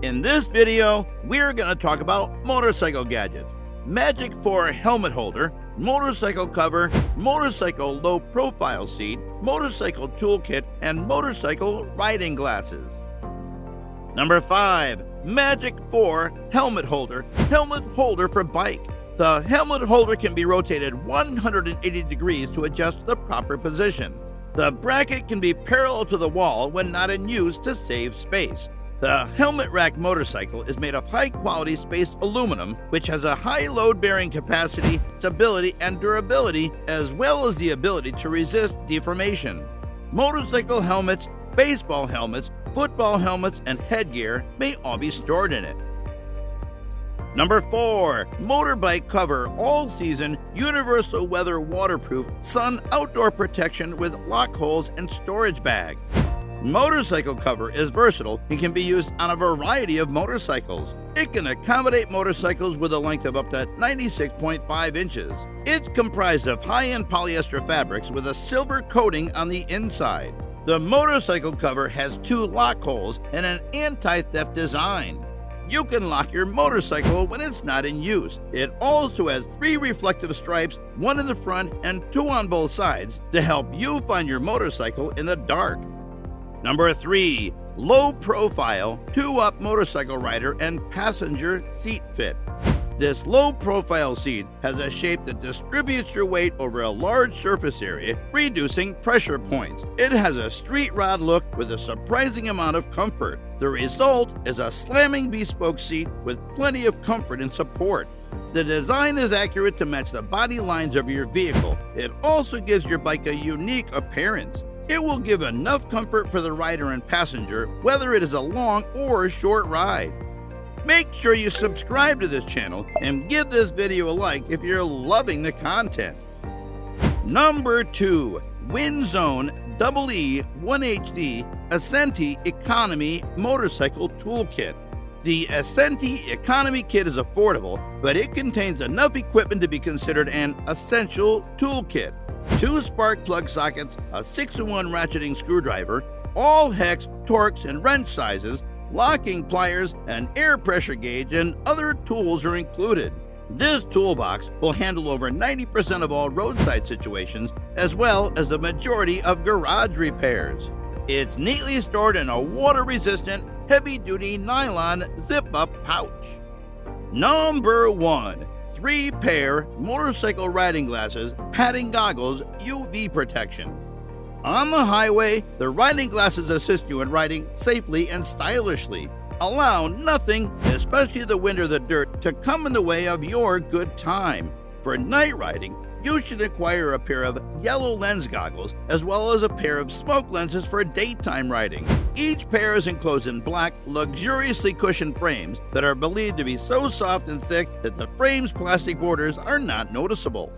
In this video, we're going to talk about motorcycle gadgets, MagicFour helmet holder, motorcycle cover, motorcycle low profile seat, motorcycle toolkit, and motorcycle riding glasses. Number 5. MagicFour helmet holder for bike. The helmet holder can be rotated 180 degrees to adjust the proper position. The bracket can be parallel to the wall when not in use to save space. The helmet rack motorcycle is made of high-quality spaced aluminum, which has a high load-bearing capacity, stability, and durability, as well as the ability to resist deformation. Motorcycle helmets, baseball helmets, football helmets, and headgear may all be stored in it. Number 4. Motorbike cover all-season universal weather waterproof sun outdoor protection with lock holes and storage bag. Motorcycle cover is versatile and can be used on a variety of motorcycles. It can accommodate motorcycles with a length of up to 96.5 inches. It's comprised of high-end polyester fabrics with a silver coating on the inside. The motorcycle cover has 2 lock holes and an anti-theft design. You can lock your motorcycle when it's not in use. It also has 3 reflective stripes, 1 in the front and 2 on both sides, to help you find your motorcycle in the dark. Number 3. Low profile 2-up motorcycle rider and passenger seat fit. This low profile seat has a shape that distributes your weight over a large surface area, reducing pressure points. It has a street rod look with a surprising amount of comfort. The result is a slamming bespoke seat with plenty of comfort and support. The design is accurate to match the body lines of your vehicle. It also gives your bike a unique appearance. It will give enough comfort for the rider and passenger, whether it is a long or short ride. Make sure you subscribe to this channel and give this video a like if you're loving the content. Number 2. Windzone EE 1HD Ascenti Economy Motorcycle Toolkit. The Ascenti Economy Kit is affordable, but it contains enough equipment to be considered an essential toolkit. 2 spark plug sockets, a 6-in-1 ratcheting screwdriver, all hex, Torx, and wrench sizes, locking pliers, an air pressure gauge, and other tools are included. This toolbox will handle over 90% of all roadside situations, as well as the majority of garage repairs. It's neatly stored in a water-resistant, heavy-duty nylon zip-up pouch. Number 1. 3-pair motorcycle riding glasses, padding goggles, UV protection. On the highway, the riding glasses assist you in riding safely and stylishly. Allow nothing, especially the wind or the dirt, to come in the way of your good time. For night riding, you should acquire a pair of yellow lens goggles as well as a pair of smoke lenses for daytime riding. Each pair is enclosed in black, luxuriously cushioned frames that are believed to be so soft and thick that the frame's plastic borders are not noticeable.